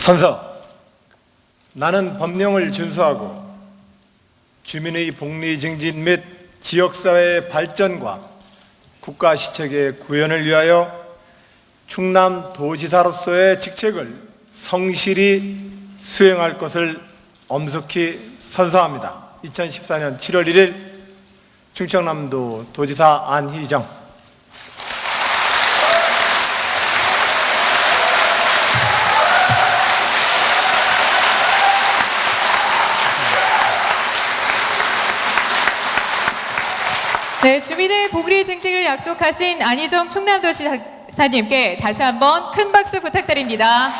선서, 나는 법령을 준수하고 주민의 복리 증진 및 지역사회의 발전과 국가 시책의 구현을 위하여 충남도지사로서의 직책을 성실히 수행할 것을 엄숙히 선서합니다. 2014년 7월 1일 충청남도 도지사 안희정. 네, 주민의 복리 증진을 약속하신 안희정 충남도지사님께 다시 한번 큰 박수 부탁드립니다.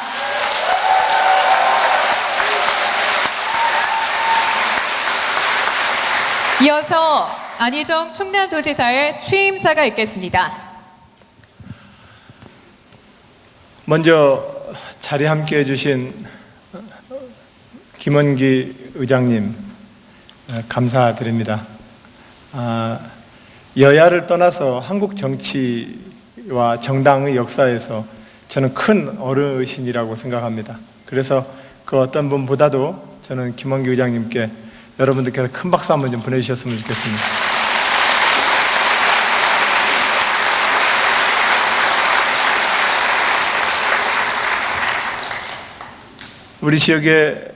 이어서 안희정 충남도지사의 취임사가 있겠습니다. 먼저 자리 함께해 주신 김원기 의장님 감사드립니다. 여야를 떠나서 한국 정치와 정당의 역사에서 저는 큰 어르신이라고 생각합니다. 그래서 그 어떤 분보다도 저는 김원기 의장님께 여러분들께서 큰 박수 한번 좀 보내주셨으면 좋겠습니다. 우리 지역에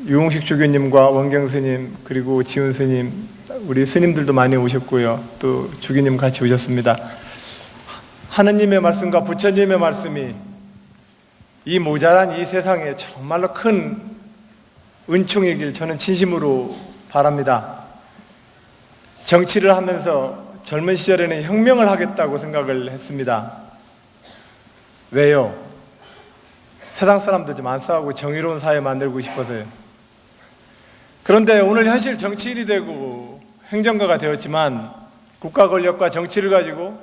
유홍식 주교님과 원경 스님 그리고 지훈 스님, 우리 스님들도 많이 오셨고요. 또 주교님 같이 오셨습니다. 하느님의 말씀과 부처님의 말씀이 이 모자란 이 세상에 정말로 큰 은총이길 저는 진심으로 바랍니다. 정치를 하면서 젊은 시절에는 혁명을 하겠다고 생각을 했습니다. 왜요? 세상 사람들 좀 안 싸우고 정의로운 사회 만들고 싶어서요. 그런데 오늘 현실 정치인이 되고 행정가가 되었지만 국가 권력과 정치를 가지고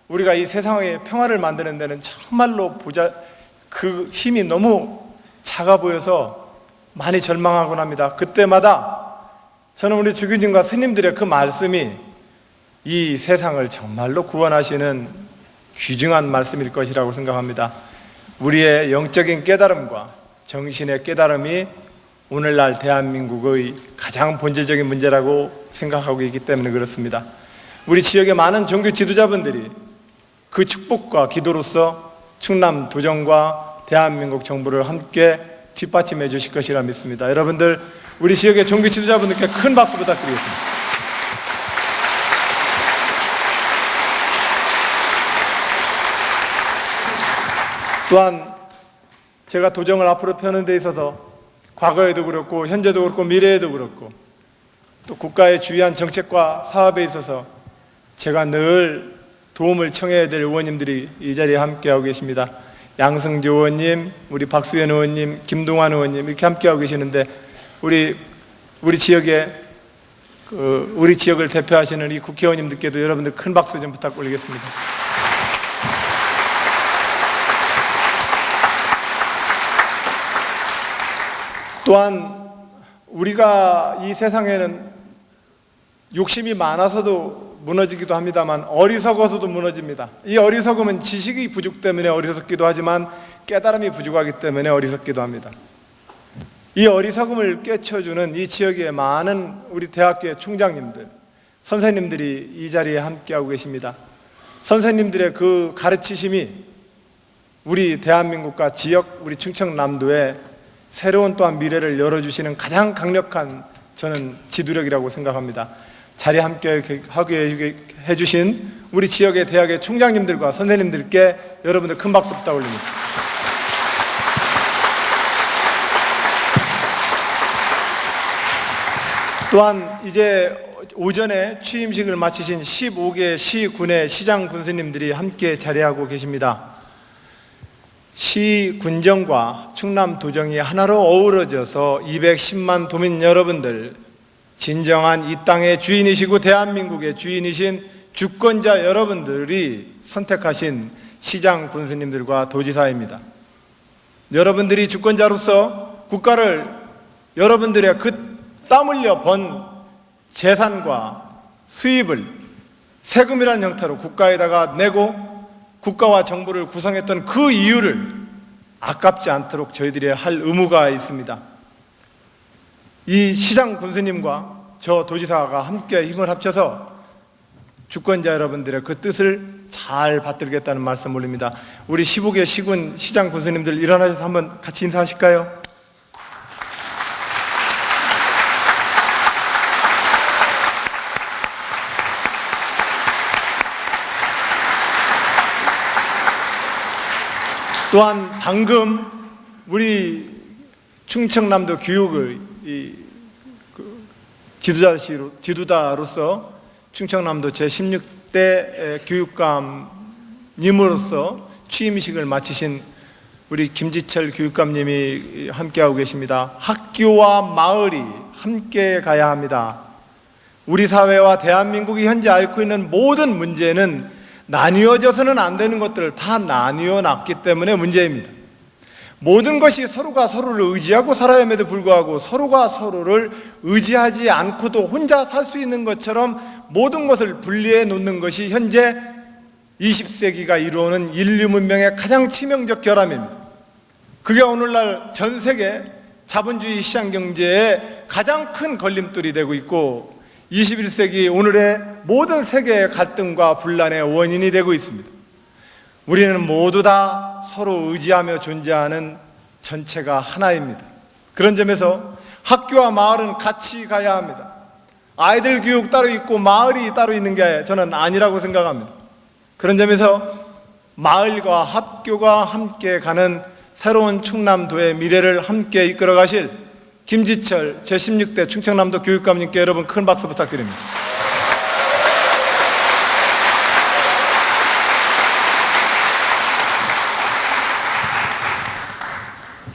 우리가 이 세상의 평화를 만드는 데는 정말로 그 힘이 너무 작아 보여서 많이 절망하곤 합니다. 그때마다 저는 우리 주교님과 스님들의 그 말씀이 이 세상을 정말로 구원하시는 귀중한 말씀일 것이라고 생각합니다. 우리의 영적인 깨달음과 정신의 깨달음이 오늘날 대한민국의 가장 본질적인 문제라고 생각하고 있기 때문에 그렇습니다. 우리 지역의 많은 종교 지도자분들이 그 축복과 기도로서 충남 도정과 대한민국 정부를 함께 뒷받침해 주실 것이라 믿습니다. 여러분들, 우리 지역의 종교 지도자분들께 큰 박수 부탁드리겠습니다. 또한 제가 도정을 앞으로 펴는 데 있어서 과거에도 그렇고 현재도 그렇고 미래에도 그렇고 또 국가의 주요한 정책과 사업에 있어서 제가 늘 도움을 청해야 될 의원님들이 이 자리에 함께하고 계십니다. 양승조 의원님, 우리 박수현 의원님, 김동완 의원님 이렇게 함께하고 계시는데 우리 지역에 우리 지역을 대표하시는 이 국회의원님들께도 여러분들 큰 박수 좀 부탁 올리겠습니다. 또한 우리가 이 세상에는 욕심이 많아서도 무너지기도 합니다만 어리석어서도 무너집니다. 이 어리석음은 지식이 부족 때문에 어리석기도 하지만 깨달음이 부족하기 때문에 어리석기도 합니다. 이 어리석음을 깨쳐주는 이 지역의 많은 우리 대학교의 총장님들, 선생님들이 이 자리에 함께하고 계십니다. 선생님들의 그 가르치심이 우리 대한민국과 지역, 우리 충청남도에 새로운 또한 미래를 열어주시는 가장 강력한 저는 지도력이라고 생각합니다. 자리에 함께하게 해주신 우리 지역의 대학의 총장님들과 선생님들께 여러분들 큰 박수 부탁 올립니다. 또한 이제 오전에 취임식을 마치신 15개 시군의 시장 군수님들이 함께 자리하고 계십니다. 시 군정과 충남 도정이 하나로 어우러져서 210만 도민 여러분들, 진정한 이 땅의 주인이시고 대한민국의 주인이신 주권자 여러분들이 선택하신 시장 군수님들과 도지사입니다. 여러분들이 주권자로서 국가를 여러분들의 그 땀 흘려 번 재산과 수입을 세금이라는 형태로 국가에다가 내고 국가와 정부를 구성했던 그 이유를 아깝지 않도록 저희들이 할 의무가 있습니다. 이 시장 군수님과 저 도지사가 함께 힘을 합쳐서 주권자 여러분들의 그 뜻을 잘 받들겠다는 말씀 올립니다. 우리 15개 시군 시장 군수님들 일어나셔서 한번 같이 인사하실까요? 또한 방금 우리 충청남도 교육의 지도자로서 충청남도 제16대 교육감님으로서 취임식을 마치신 우리 김지철 교육감님이 함께하고 계십니다. 학교와 마을이 함께 가야 합니다. 우리 사회와 대한민국이 현재 앓고 있는 모든 문제는 나뉘어져서는 안 되는 것들을 다 나뉘어 놨기 때문에 문제입니다. 모든 것이 서로가 서로를 의지하고 살아야함에도 불구하고 서로가 서로를 의지하지 않고도 혼자 살 수 있는 것처럼 모든 것을 분리해 놓는 것이 현재 20세기가 이루어오는 인류 문명의 가장 치명적 결함입니다. 그게 오늘날 전 세계 자본주의 시장 경제의 가장 큰 걸림돌이 되고 있고 21세기 오늘의 모든 세계의 갈등과 분란의 원인이 되고 있습니다. 우리는 모두 다 서로 의지하며 존재하는 전체가 하나입니다. 그런 점에서 학교와 마을은 같이 가야 합니다. 아이들 교육 따로 있고 마을이 따로 있는 게 저는 아니라고 생각합니다. 그런 점에서 마을과 학교가 함께 가는 새로운 충남도의 미래를 함께 이끌어 가실 김지철 제16대 충청남도 교육감님께 여러분 큰 박수 부탁드립니다.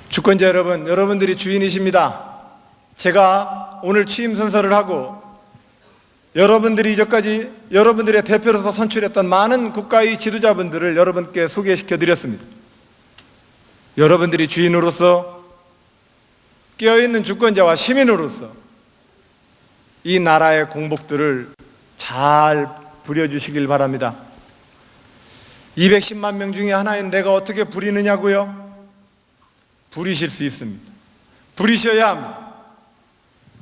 주권자 여러분, 여러분들이 주인이십니다. 제가 오늘 취임 선서를 하고 여러분들이 이제까지 여러분들의 대표로서 선출했던 많은 국가의 지도자분들을 여러분께 소개시켜 드렸습니다. 여러분들이 주인으로서 깨어있는 주권자와 시민으로서 이 나라의 공복들을 잘 부려주시길 바랍니다. 210만 명 중에 하나인 내가 어떻게 부리느냐고요? 부리실 수 있습니다. 부리셔야 합니다.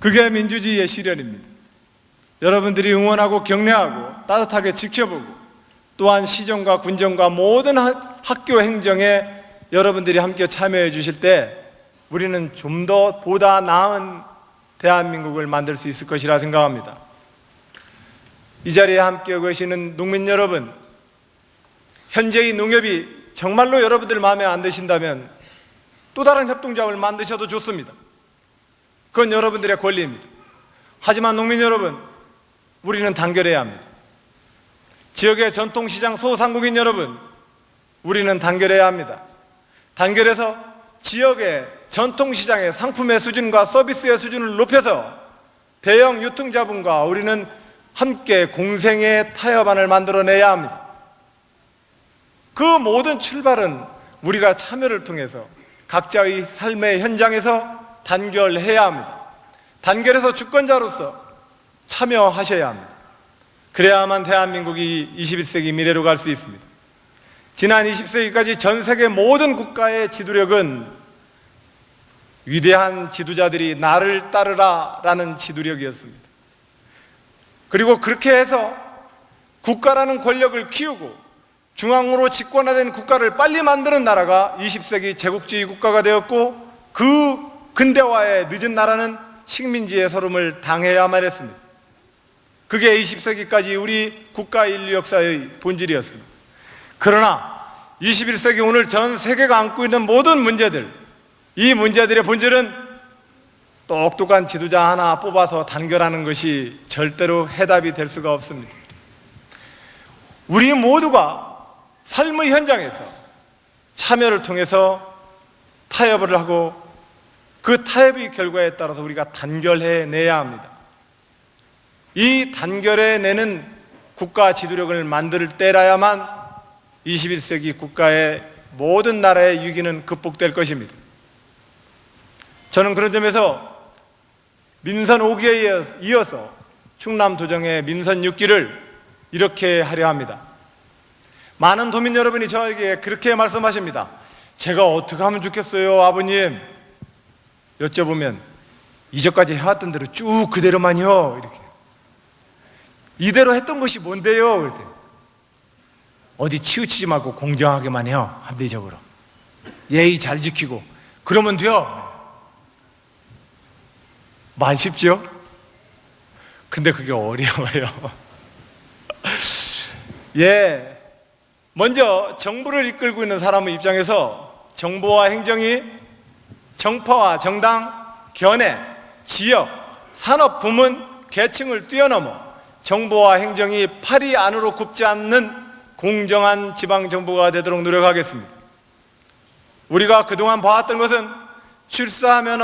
그게 민주주의의 실현입니다. 여러분들이 응원하고 격려하고 따뜻하게 지켜보고 또한 시정과 군정과 모든 학교 행정에 여러분들이 함께 참여해 주실 때 우리는 좀 더 보다 나은 대한민국을 만들 수 있을 것이라 생각합니다. 이 자리에 함께 계시는 농민 여러분, 현재의 농협이 정말로 여러분들 마음에 안 드신다면 또 다른 협동조합을 만드셔도 좋습니다. 그건 여러분들의 권리입니다. 하지만 농민 여러분, 우리는 단결해야 합니다. 지역의 전통시장 소상공인 여러분, 우리는 단결해야 합니다. 단결해서 지역의 전통시장의 상품의 수준과 서비스의 수준을 높여서 대형 유통자분과 우리는 함께 공생의 타협안을 만들어내야 합니다. 그 모든 출발은 우리가 참여를 통해서 각자의 삶의 현장에서 단결해야 합니다. 단결해서 주권자로서 참여하셔야 합니다. 그래야만 대한민국이 21세기 미래로 갈 수 있습니다. 지난 20세기까지 전 세계 모든 국가의 지도력은 위대한 지도자들이 나를 따르라 라는 지도력이었습니다. 그리고 그렇게 해서 국가라는 권력을 키우고 중앙으로 집권화된 국가를 빨리 만드는 나라가 20세기 제국주의 국가가 되었고 그 근대화의 늦은 나라는 식민지의 서름을 당해야만 했습니다. 그게 20세기까지 우리 국가 인류 역사의 본질이었습니다. 그러나 21세기 오늘 전 세계가 안고 있는 모든 문제들, 이 문제들의 본질은 똑똑한 지도자 하나 뽑아서 단결하는 것이 절대로 해답이 될 수가 없습니다. 우리 모두가 삶의 현장에서 참여를 통해서 타협을 하고 그 타협의 결과에 따라서 우리가 단결해내야 합니다. 이 단결해내는 국가 지도력을 만들 때라야만 21세기 국가의 모든 나라의 위기는 극복될 것입니다. 저는 그런 점에서 민선 5기에 이어서 충남도정의 민선 6기를 이렇게 하려 합니다. 많은 도민 여러분이 저에게 그렇게 말씀하십니다. 제가 어떻게 하면 좋겠어요, 아버님? 여쭤보면 이제까지 해왔던 대로 쭉 그대로만요. 이렇게. 이대로 했던 것이 뭔데요? 그랬더니 어디 치우치지 말고 공정하게만 해요. 합리적으로. 예의 잘 지키고 그러면 돼요. 말 쉽죠? 근데 그게 어려워요. 예, 먼저 정부를 이끌고 있는 사람의 입장에서 정부와 행정이 정파와 정당, 견해, 지역, 산업, 부문, 계층을 뛰어넘어 정부와 행정이 팔이 안으로 굽지 않는 공정한 지방정부가 되도록 노력하겠습니다. 우리가 그동안 봐왔던 것은 출세하면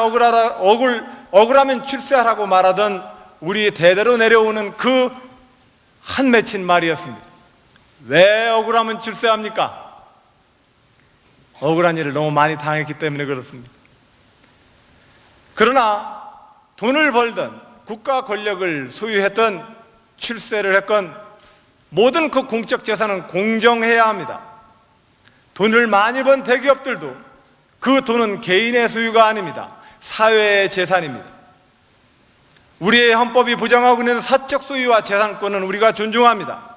억울하면 출세하라고 말하던 우리 대대로 내려오는 그 한 맺힌 말이었습니다. 왜 억울하면 출세합니까? 억울한 일을 너무 많이 당했기 때문에 그렇습니다. 그러나 돈을 벌던 국가 권력을 소유했던 출세를 했건 모든 그 공적 재산은 공정해야 합니다. 돈을 많이 번 대기업들도 그 돈은 개인의 소유가 아닙니다. 사회의 재산입니다. 우리의 헌법이 보장하고 있는 사적 소유와 재산권은 우리가 존중합니다.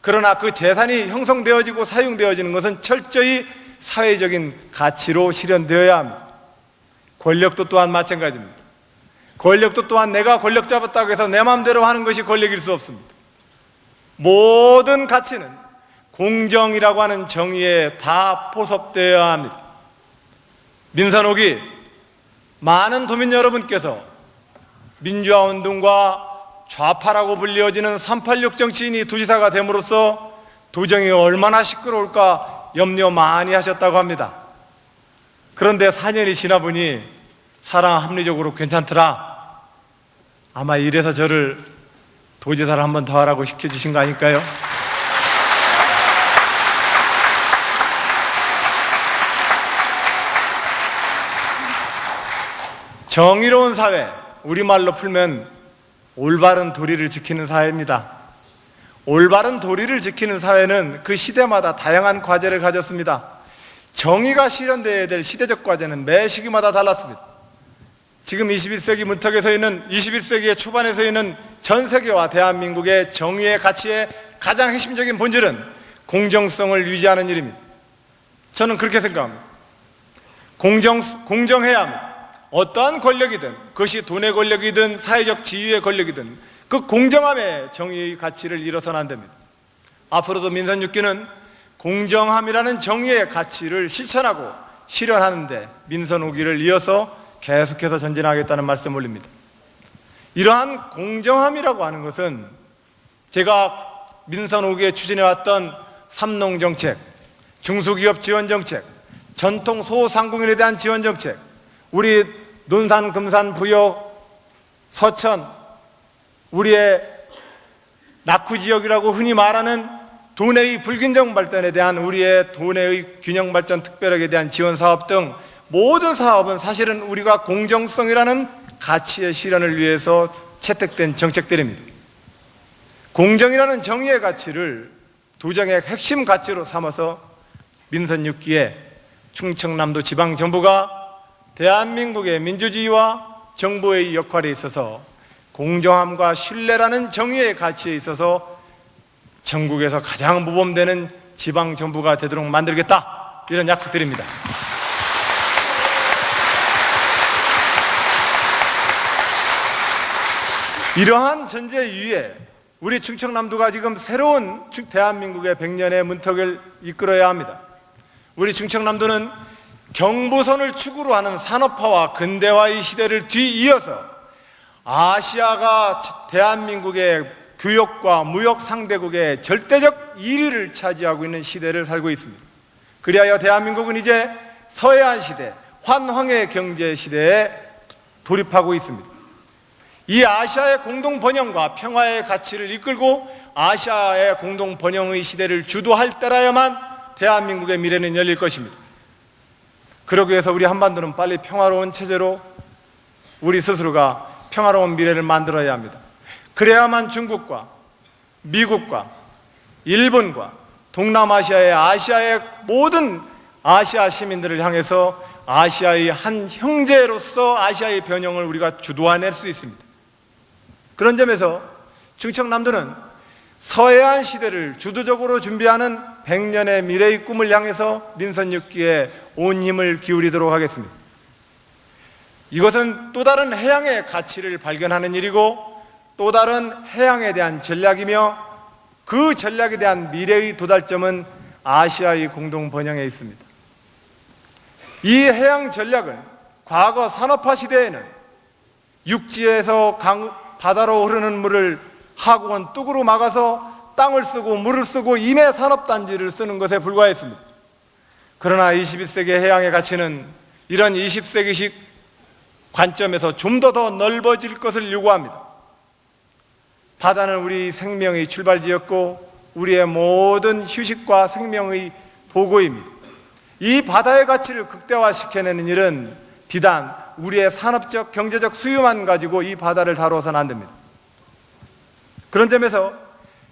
그러나 그 재산이 형성되어지고 사용되어지는 것은 철저히 사회적인 가치로 실현되어야 합니다. 권력도 또한 마찬가지입니다. 권력도 또한 내가 권력 잡았다고 해서 내 마음대로 하는 것이 권력일 수 없습니다. 모든 가치는 공정이라고 하는 정의에 다 포섭되어야 합니다. 민선옥이 많은 도민 여러분께서 민주화운동과 좌파라고 불리어지는 386 정치인이 도지사가 됨으로써 도정이 얼마나 시끄러울까 염려 많이 하셨다고 합니다. 그런데 4년이 지나 보니 사람 합리적으로 괜찮더라. 아마 이래서 저를 도지사를 한 번 더 하라고 시켜주신 거 아닐까요? 정의로운 사회, 우리말로 풀면 올바른 도리를 지키는 사회입니다. 올바른 도리를 지키는 사회는 그 시대마다 다양한 과제를 가졌습니다. 정의가 실현되어야 될 시대적 과제는 매 시기마다 달랐습니다. 지금 21세기 문턱에 서 있는 21세기의 초반에 서 있는 전 세계와 대한민국의 정의의 가치의 가장 핵심적인 본질은 공정성을 유지하는 일입니다. 저는 그렇게 생각합니다. 공정해야 합니다. 어떠한 권력이든 그것이 돈의 권력이든 사회적 지위의 권력이든 그 공정함의 정의의 가치를 잃어서는 안 됩니다. 앞으로도 민선 6기는 공정함이라는 정의의 가치를 실천하고 실현하는데 민선 5기를 이어서 계속해서 전진하겠다는 말씀 올립니다. 이러한 공정함이라고 하는 것은 제가 민선 5기에 추진해왔던 삼농정책, 중소기업 지원정책, 전통 소상공인에 대한 지원정책, 우리 논산, 금산, 부여, 서천, 우리의 낙후지역이라고 흔히 말하는 도내의 불균형 발전에 대한 우리의 도내의 균형 발전 특별학에 대한 지원 사업 등 모든 사업은 사실은 우리가 공정성이라는 가치의 실현을 위해서 채택된 정책들입니다. 공정이라는 정의의 가치를 도정의 핵심 가치로 삼아서 민선 6기에 충청남도 지방정부가 대한민국의 민주주의와 정부의 역할에 있어서 공정함과 신뢰라는 정의의 가치에 있어서 전국에서 가장 모범되는 지방정부가 되도록 만들겠다, 이런 약속드립니다. 이러한 전제 위에 우리 충청남도가 지금 새로운 대한민국의 100년의 문턱을 이끌어야 합니다. 우리 충청남도는 경부선을 축으로 하는 산업화와 근대화의 시대를 뒤이어서 아시아가 대한민국의 교역과 무역 상대국의 절대적 1위를 차지하고 있는 시대를 살고 있습니다. 그리하여 대한민국은 이제 서해안 시대, 환황의 경제 시대에 돌입하고 있습니다. 이 아시아의 공동 번영과 평화의 가치를 이끌고 아시아의 공동 번영의 시대를 주도할 때라야만 대한민국의 미래는 열릴 것입니다. 그러기 위해서 우리 한반도는 빨리 평화로운 체제로 우리 스스로가 평화로운 미래를 만들어야 합니다. 그래야만 중국과 미국과 일본과 동남아시아의 아시아의 모든 아시아 시민들을 향해서 아시아의 한 형제로서 아시아의 변형을 우리가 주도해낼 수 있습니다. 그런 점에서 충청남도는 서해안 시대를 주도적으로 준비하는 100년의 미래의 꿈을 향해서 민선 6기에 온 힘을 기울이도록 하겠습니다. 이것은 또 다른 해양의 가치를 발견하는 일이고 또 다른 해양에 대한 전략이며 그 전략에 대한 미래의 도달점은 아시아의 공동 번영에 있습니다. 이 해양 전략은 과거 산업화 시대에는 육지에서 바다로 흐르는 물을 하구원 뚝으로 막아서 땅을 쓰고 물을 쓰고 임해 산업단지를 쓰는 것에 불과했습니다. 그러나 21세기 해양의 가치는 이런 20세기식 관점에서 좀 더 넓어질 것을 요구합니다. 바다는 우리 생명의 출발지였고 우리의 모든 휴식과 생명의 보고입니다. 이 바다의 가치를 극대화시켜내는 일은 비단 우리의 산업적, 경제적 수요만 가지고 이 바다를 다루어서는 안 됩니다. 그런 점에서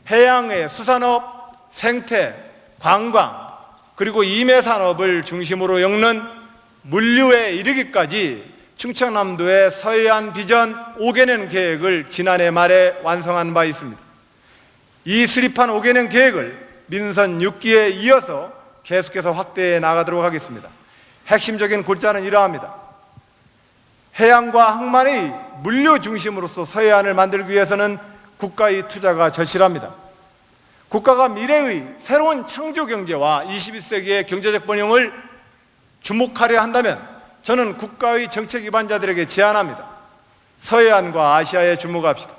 해양의 수산업, 생태, 관광, 그리고 임해산업을 중심으로 엮는 물류에 이르기까지 충청남도의 서해안 비전 5개년 계획을 지난해 말에 완성한 바 있습니다. 이 수립한 5개년 계획을 민선 6기에 이어서 계속해서 확대해 나가도록 하겠습니다. 핵심적인 골자는 이러합니다. 해양과 항만의 물류 중심으로서 서해안을 만들기 위해서는 국가의 투자가 절실합니다. 국가가 미래의 새로운 창조 경제와 21세기의 경제적 번영을 주목하려 한다면 저는 국가의 정책 기반자들에게 제안합니다. 서해안과 아시아에 주목합시다.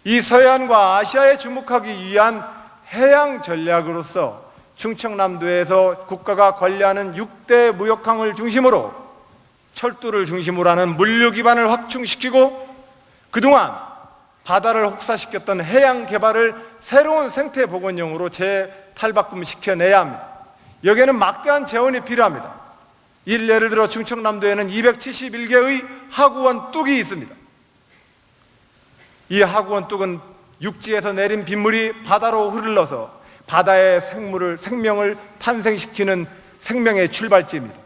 이 서해안과 아시아에 주목하기 위한 해양 전략으로서 충청남도에서 국가가 관리하는 6대 무역항을 중심으로 철도를 중심으로 하는 물류 기반을 확충시키고 그동안 바다를 혹사시켰던 해양 개발을 새로운 생태 복원용으로 재탈바꿈시켜내야 합니다. 여기에는 막대한 재원이 필요합니다. 예를 들어 충청남도에는 271개의 하구원 뚝이 있습니다. 이 하구원 뚝은 육지에서 내린 빗물이 바다로 흘러서 바다의 생명을 탄생시키는 생명의 출발지입니다.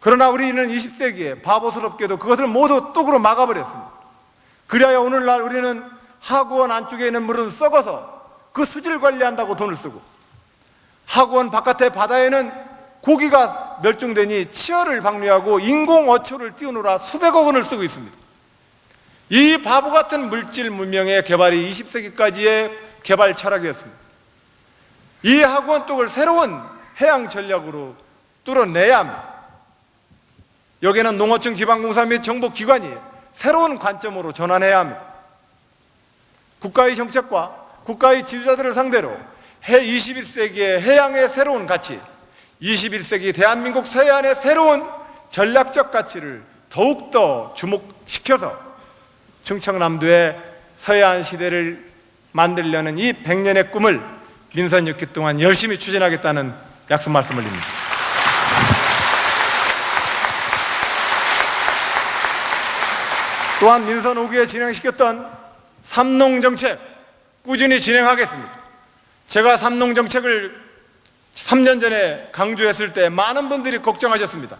그러나 우리는 20세기에 바보스럽게도 그것을 모두 뚝으로 막아버렸습니다. 그래야 오늘날 우리는 하구원 안쪽에 있는 물은 썩어서 그 수질 관리한다고 돈을 쓰고 하구원 바깥의 바다에는 고기가 멸종되니 치어를 방류하고 인공 어초를 띄우느라 수백억 원을 쓰고 있습니다. 이 바보 같은 물질 문명의 개발이 20세기까지의 개발 철학이었습니다. 이 하구원 뚝을 새로운 해양 전략으로 뚫어내야 합니다. 여기에는 농어촌 기반공사 및 정보기관이 새로운 관점으로 전환해야 합니다. 국가의 정책과 국가의 지도자들을 상대로 21세기의 해양의 새로운 가치, 21세기 대한민국 서해안의 새로운 전략적 가치를 더욱더 주목시켜서 충청남도의 서해안 시대를 만들려는 이 100년의 꿈을 민선 6기 동안 열심히 추진하겠다는 약속 말씀 올립니다. 또한 민선 5기에 진행시켰던 삼농정책 꾸준히 진행하겠습니다. 제가 삼농정책을 3년 전에 강조했을 때 많은 분들이 걱정하셨습니다.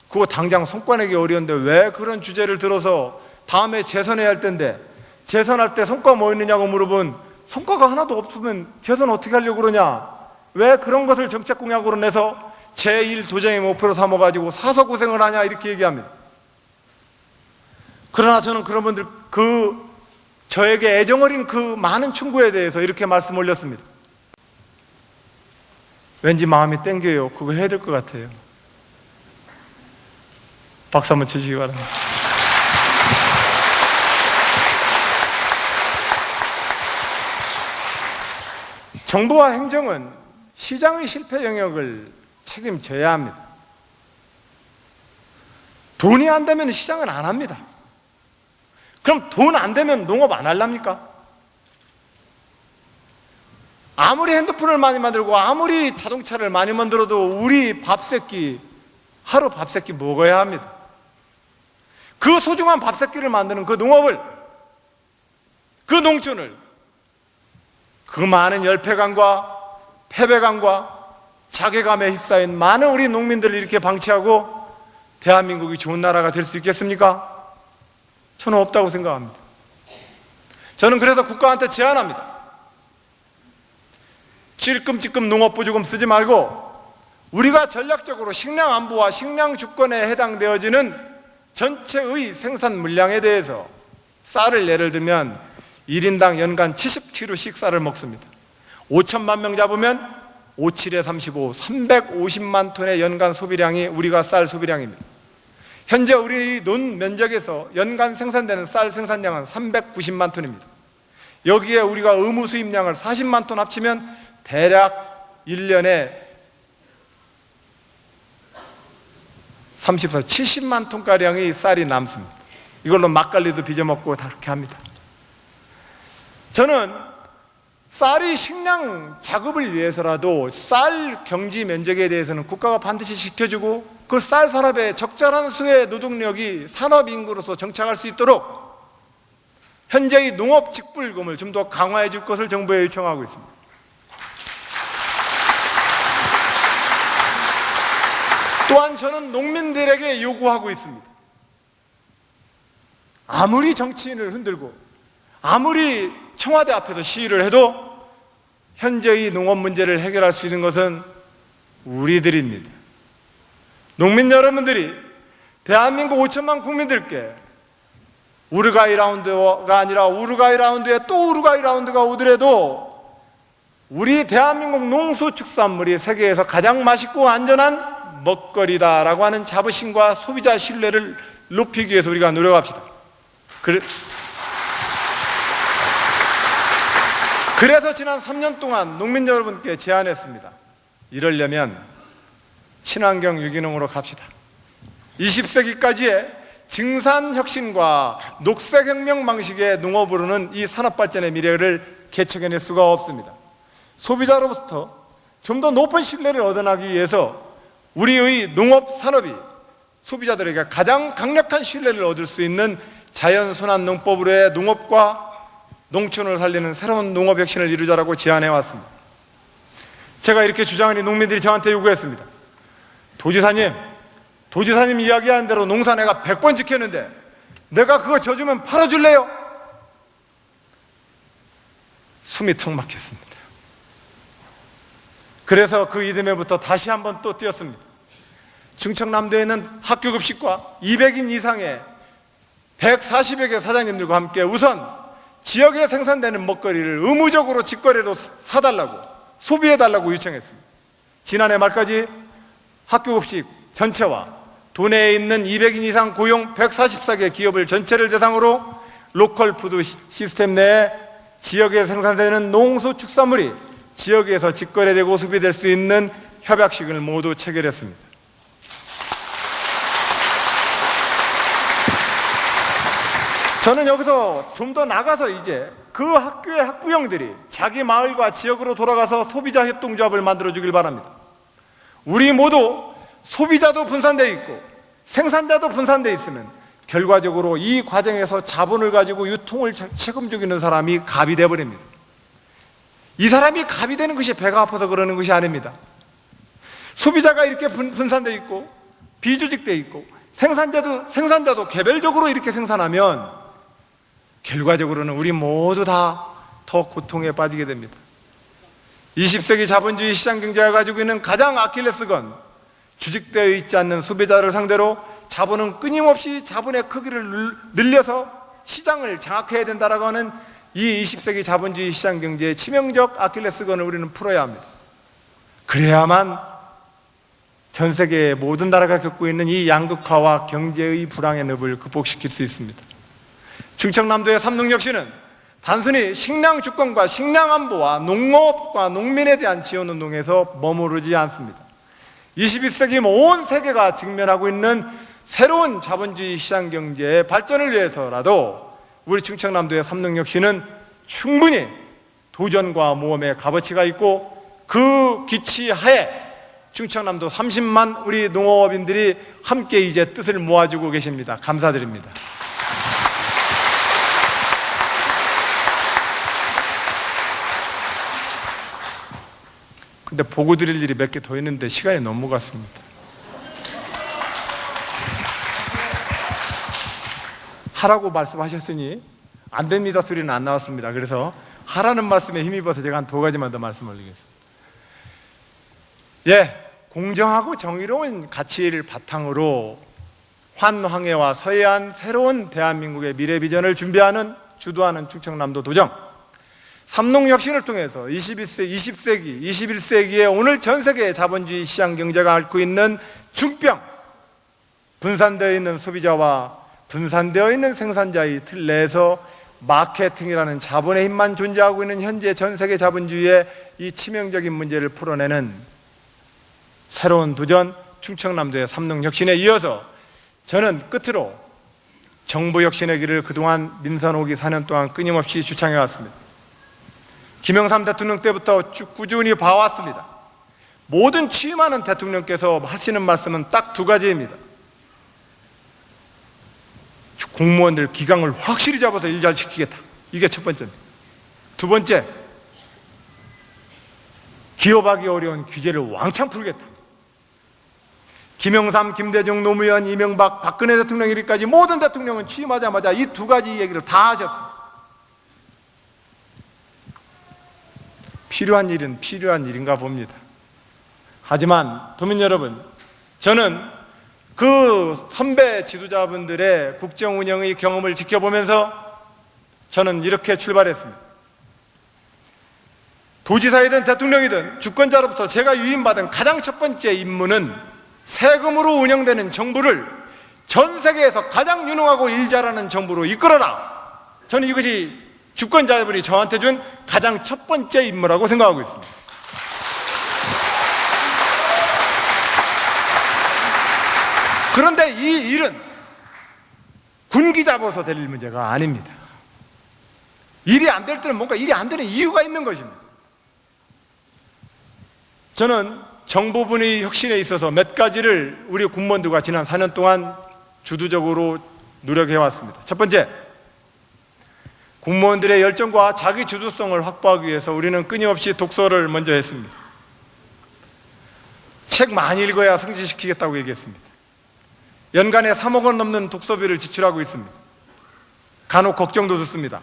그거 당장 성과내기 어려운데 왜 그런 주제를 들어서 다음에 재선해야 할 텐데 재선할 때 성과 뭐 있느냐고 물어본 성과가 하나도 없으면 재선 어떻게 하려고 그러냐, 왜 그런 것을 정책 공약으로 내서 제1도정의 목표로 삼아가지고 사서 고생을 하냐 이렇게 얘기합니다. 그러나 저는 그런 분들 저에게 애정어린 그 많은 충고에 대해서 이렇게 말씀 올렸습니다. 왠지 마음이 땡겨요. 그거 해야 될 것 같아요. 박수 한번 치시기 바랍니다. 정부와 행정은 시장의 실패 영역을 책임져야 합니다. 돈이 안 되면 시장은 안 합니다. 그럼 돈 안 되면 농업 안 할랍니까? 아무리 핸드폰을 많이 만들고 아무리 자동차를 많이 만들어도 우리 밥새끼, 하루 밥새끼 먹어야 합니다. 그 소중한 밥새끼를 만드는 그 농업을, 그 농촌을 그 많은 열패감과 패배감과 자괴감에 휩싸인 많은 우리 농민들을 이렇게 방치하고 대한민국이 좋은 나라가 될 수 있겠습니까? 저는 없다고 생각합니다. 저는 그래서 국가한테 제안합니다. 찔끔찔끔 농업보조금 쓰지 말고 우리가 전략적으로 식량 안보와 식량 주권에 해당되어지는 전체의 생산 물량에 대해서 쌀을 예를 들면 1인당 연간 70kg씩 쌀을 먹습니다. 5천만 명 잡으면 57에 35, 350만 톤의 연간 소비량이 우리가 쌀 소비량입니다. 현재 우리 논 면적에서 연간 생산되는 쌀 생산량은 390만 톤입니다. 여기에 우리가 의무 수입량을 40만 톤 합치면 대략 1년에 30에서 70만 톤가량의 쌀이 남습니다. 이걸로 막걸리도 빚어먹고 다 그렇게 합니다. 저는 쌀이 식량 작업을 위해서라도 쌀 경지 면적에 대해서는 국가가 반드시 지켜주고 그 쌀 산업에 적절한 수의 노동력이 산업 인구로서 정착할 수 있도록 현재의 농업 직불금을 좀 더 강화해 줄 것을 정부에 요청하고 있습니다. 또한 저는 농민들에게 요구하고 있습니다. 아무리 정치인을 흔들고 아무리 청와대 앞에서 시위를 해도 현재의 농업 문제를 해결할 수 있는 것은 우리들입니다. 농민 여러분들이 대한민국 5천만 국민들께 우루과이 라운드가 아니라 우루과이 라운드에 또 우루과이 라운드가 오더라도 우리 대한민국 농수축산물이 세계에서 가장 맛있고 안전한 먹거리다라고 하는 자부심과 소비자 신뢰를 높이기 위해서 우리가 노력합시다. 그래서 지난 3년 동안 농민 여러분께 제안했습니다. 이러려면 친환경 유기농으로 갑시다. 20세기까지의 증산혁신과 녹색혁명 방식의 농업으로는 이 산업발전의 미래를 개척해낼 수가 없습니다. 소비자로부터 좀 더 높은 신뢰를 얻어나기 위해서 우리의 농업산업이 소비자들에게 가장 강력한 신뢰를 얻을 수 있는 자연순환 농법으로의 농업과 농촌을 살리는 새로운 농업혁신을 이루자라고 제안해왔습니다. 제가 이렇게 주장하니 농민들이 저한테 요구했습니다. 도지사님 이야기하는 대로 농사 내가 100번 지켰는데 내가 그거 져주면 팔아줄래요? 숨이 턱 막혔습니다. 그래서 그 이듬해부터 다시 한번 또 뛰었습니다. 충청남도에 있는 학교급식과 200인 이상의 140여 개 사장님들과 함께 우선 지역에 생산되는 먹거리를 의무적으로 직거래로 사달라고, 소비해달라고 요청했습니다. 지난해 말까지 학교급식 전체와 도내에 있는 200인 이상 고용 144개 기업을 전체를 대상으로 로컬 푸드 시스템 내에 지역에 생산되는 농수축산물이 지역에서 직거래되고 소비될 수 있는 협약식을 모두 체결했습니다. 저는 여기서 좀 더 나가서 이제 그 학교의 학부형들이 자기 마을과 지역으로 돌아가서 소비자 협동조합을 만들어 주길 바랍니다. 우리 모두 소비자도 분산되어 있고 생산자도 분산되어 있으면 결과적으로 이 과정에서 자본을 가지고 유통을 책임지고 있는 사람이 갑이 되어버립니다. 이 사람이 갑이 되는 것이 배가 아파서 그러는 것이 아닙니다. 소비자가 이렇게 분산되어 있고 비조직되어 있고 생산자도 개별적으로 이렇게 생산하면 결과적으로는 우리 모두 다 더 고통에 빠지게 됩니다. 20세기 자본주의 시장경제가 가지고 있는 가장 아킬레스건, 주식되어 있지 않는 소비자를 상대로 자본은 끊임없이 자본의 크기를 늘려서 시장을 장악해야 된다라고 하는 이 20세기 자본주의 시장경제의 치명적 아킬레스건을 우리는 풀어야 합니다. 그래야만 전 세계의 모든 나라가 겪고 있는 이 양극화와 경제의 불황의 늪을 극복시킬 수 있습니다. 충청남도의 삼농혁신은 단순히 식량 주권과 식량 안보와 농업과 농민에 대한 지원 운동에서 머무르지 않습니다. 21세기 온 세계가 직면하고 있는 새로운 자본주의 시장 경제의 발전을 위해서라도 우리 충청남도의 삼농혁신은 충분히 도전과 모험의 값어치가 있고 그 기치 하에 충청남도 30만 우리 농업인들이 함께 이제 뜻을 모아주고 계십니다. 감사드립니다. 근데 보고 드릴 일이 몇 개 더 있는데 시간이 너무 갔습니다. 하라고 말씀하셨으니 안 됩니다 소리는 안 나왔습니다. 그래서 하라는 말씀에 힘입어서 제가 한 2가지만 더 말씀 올리겠습니다. 공정하고 정의로운 가치를 바탕으로 환황해와 서해안 새로운 대한민국의 미래 비전을 준비하는 주도하는 충청남도 도정, 삼농혁신을 통해서 20세기, 21세기에 오늘 전 세계 자본주의 시장 경제가 앓고 있는 중병, 분산되어 있는 소비자와 분산되어 있는 생산자의 틀 내에서 마케팅이라는 자본의 힘만 존재하고 있는 현재 전 세계 자본주의의 이 치명적인 문제를 풀어내는 새로운 도전, 충청남도의 삼농혁신에 이어서 저는 끝으로 정부혁신의 길을 그동안 민선 5기 4년 동안 끊임없이 주창해 왔습니다. 김영삼 대통령 때부터 쭉 꾸준히 봐왔습니다. 모든 취임하는 대통령께서 하시는 말씀은 딱 2가지입니다. 공무원들 기강을 확실히 잡아서 일 잘 시키겠다. 이게 첫 번째입니다. 2번째, 기업하기 어려운 규제를 왕창 풀겠다. 김영삼, 김대중, 노무현, 이명박, 박근혜 대통령 이르기까지 모든 대통령은 취임하자마자 이 2가지 얘기를 다 하셨습니다. 필요한 일은 필요한 일인가 봅니다. 하지만 도민 여러분, 저는 그 선배 지도자분들의 국정 운영의 경험을 지켜보면서 저는 이렇게 출발했습니다. 도지사이든 대통령이든 주권자로부터 제가 위임받은 가장 첫 번째 임무는 세금으로 운영되는 정부를 전 세계에서 가장 유능하고 일 잘하는 정부로 이끌어라. 저는 이것이 주권자분이 저한테 준 가장 첫 번째 임무라고 생각하고 있습니다. 그런데 이 일은 군기 잡아서 될 문제가 아닙니다. 일이 안 될 때는 뭔가 일이 안 되는 이유가 있는 것입니다. 저는 정부분의 혁신에 있어서 몇 가지를 우리 공무원들과 지난 4년 동안 주도적으로 노력해 왔습니다. 첫 번째, 공무원들의 열정과 자기 주도성을 확보하기 위해서 우리는 끊임없이 독서를 먼저 했습니다. 책 많이 읽어야 성취시키겠다고 얘기했습니다. 연간에 3억 원 넘는 독서비를 지출하고 있습니다. 간혹 걱정도 듣습니다.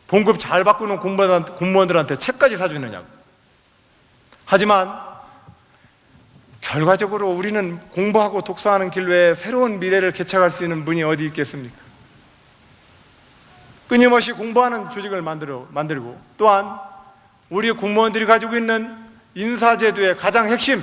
봉급 잘 바꾸는 공무원들한테 책까지 사주느냐고. 하지만 결과적으로 우리는 공부하고 독서하는 길 외에 새로운 미래를 개척할 수 있는 분이 어디 있겠습니까? 끊임없이 공부하는 조직을 만들고, 또한 우리 공무원들이 가지고 있는 인사제도의 가장 핵심,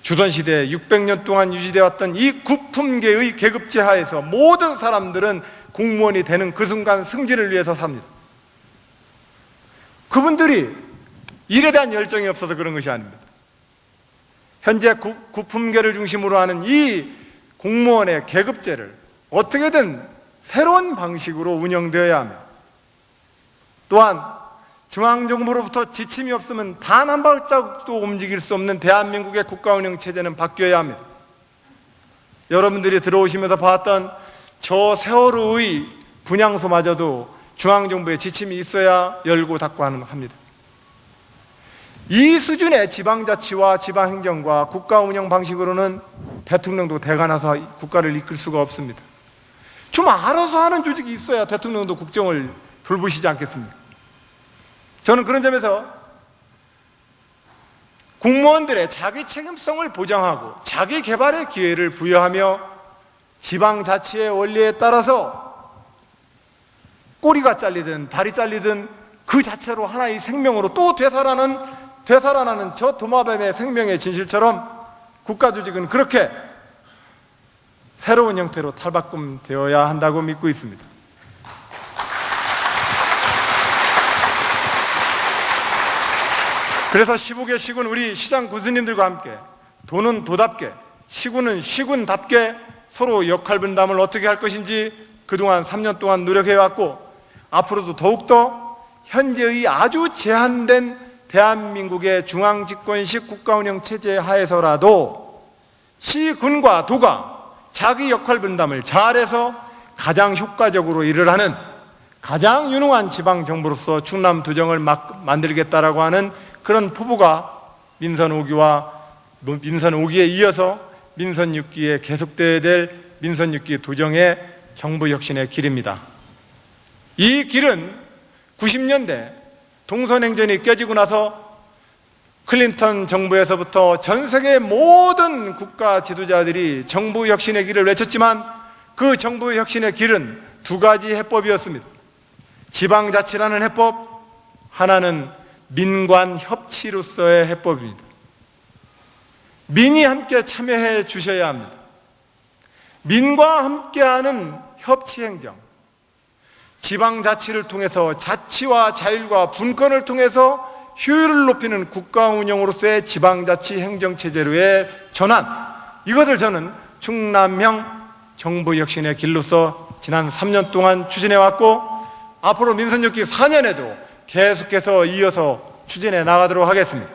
조선시대 600년 동안 유지되어 왔던 이 구품계의 계급제 하에서 모든 사람들은 공무원이 되는 그 순간 승진을 위해서 삽니다. 그분들이 일에 대한 열정이 없어서 그런 것이 아닙니다. 현재 구품계를 중심으로 하는 이 공무원의 계급제를 어떻게든 새로운 방식으로 운영되어야 합니다. 또한 중앙정부로부터 지침이 없으면 단 한 발자국도 움직일 수 없는 대한민국의 국가운영체제는 바뀌어야 합니다. 여러분들이 들어오시면서 봤던 저 세월호의 분향소마저도 중앙정부의 지침이 있어야 열고 닫고 합니다. 이 수준의 지방자치와 지방행정과 국가운영 방식으로는 대통령도 대가 나서 국가를 이끌 수가 없습니다. 좀 알아서 하는 조직이 있어야 대통령도 국정을 돌보시지 않겠습니까? 저는 그런 점에서 공무원들의 자기 책임성을 보장하고 자기 개발의 기회를 부여하며 지방자치의 원리에 따라서 꼬리가 잘리든 발이 잘리든 그 자체로 하나의 생명으로 또 되살아나는 저 도마뱀의 생명의 진실처럼 국가조직은 그렇게 새로운 형태로 탈바꿈되어야 한다고 믿고 있습니다. 그래서 시국의 시군 우리 시장 군수님들과 함께 도는 도답게, 시군은 시군답게 서로 역할 분담을 어떻게 할 것인지 그동안 3년 동안 노력해왔고, 앞으로도 더욱더 현재의 아주 제한된 대한민국의 중앙집권식 국가운영 체제 하에서라도 시군과 도가 자기 역할 분담을 잘해서 가장 효과적으로 일을 하는 가장 유능한 지방 정부로서 충남 도정을 만들겠다라고 하는 그런 포부가 민선 5기에 이어서 민선 6기에 계속되어야 될 민선 6기 도정의 정부 혁신의 길입니다. 이 길은 90년대 동선행전이 깨지고 나서 클린턴 정부에서부터 전 세계 모든 국가 지도자들이 정부 혁신의 길을 외쳤지만 그 정부 혁신의 길은 두 가지 해법이었습니다. 지방자치라는 해법, 하나는 민관협치로서의 해법입니다. 민이 함께 참여해 주셔야 합니다. 민과 함께하는 협치행정, 지방자치를 통해서 자치와 자율과 분권을 통해서 효율을 높이는 국가 운영으로서의 지방자치 행정체제로의 전환, 이것을 저는 충남형 정부혁신의 길로서 지난 3년 동안 추진해왔고 앞으로 민선 6기 4년에도 계속해서 이어서 추진해 나가도록 하겠습니다.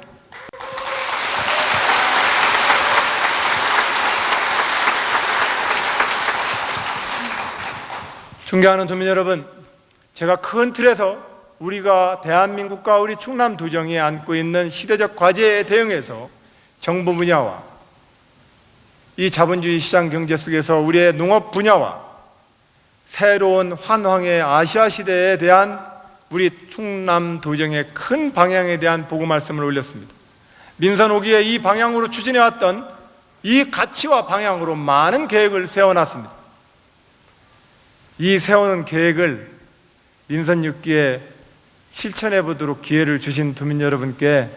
존경하는 도민 여러분, 제가 큰 틀에서 우리가 대한민국과 우리 충남 도정이 안고 있는 시대적 과제에 대응해서 정부 분야와 이 자본주의 시장 경제 속에서 우리의 농업 분야와 새로운 환황의 아시아 시대에 대한 우리 충남 도정의 큰 방향에 대한 보고 말씀을 올렸습니다. 민선 5기의 이 방향으로 추진해왔던 이 가치와 방향으로 많은 계획을 세워놨습니다. 이 세우는 계획을 민선 6기에 실천해 보도록 기회를 주신 도민 여러분께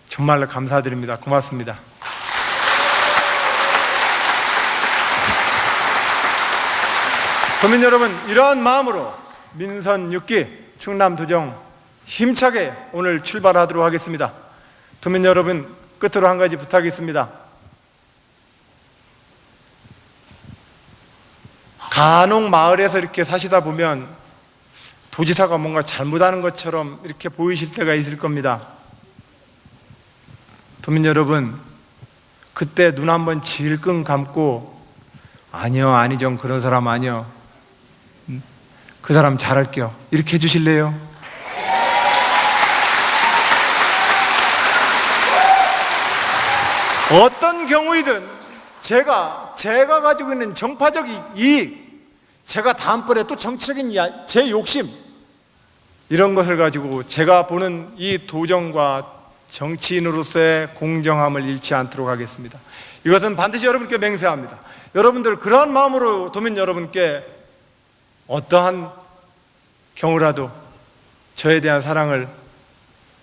정말로 감사드립니다. 고맙습니다. 도민 여러분, 이러한 마음으로 민선 6기 충남도정 힘차게 오늘 출발하도록 하겠습니다. 도민 여러분, 끝으로 한 가지 부탁이 있습니다. 간혹 마을에서 이렇게 사시다 보면 도지사가 뭔가 잘못하는 것처럼 이렇게 보이실 때가 있을 겁니다. 도민 여러분, 그때 눈 한번 질끈 감고 아니요, 아니죠, 그런 사람 아니요, 그 사람 잘할게요, 이렇게 해주실래요? 어떤 경우이든 제가 가지고 있는 정파적 이익, 제가 다음번에 또 정치적인 제 욕심, 이런 것을 가지고 제가 보는 이 도정과 정치인으로서의 공정함을 잃지 않도록 하겠습니다. 이것은 반드시 여러분께 맹세합니다. 여러분들 그러한 마음으로 도민 여러분께 어떠한 경우라도 저에 대한 사랑을,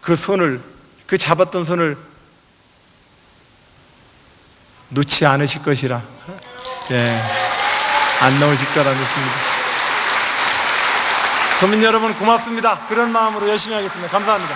그 손을, 그 잡았던 손을 놓지 않으실 것이라, 안 놓으실 거라 믿습니다. 도민 여러분 고맙습니다. 그런 마음으로 열심히 하겠습니다. 감사합니다.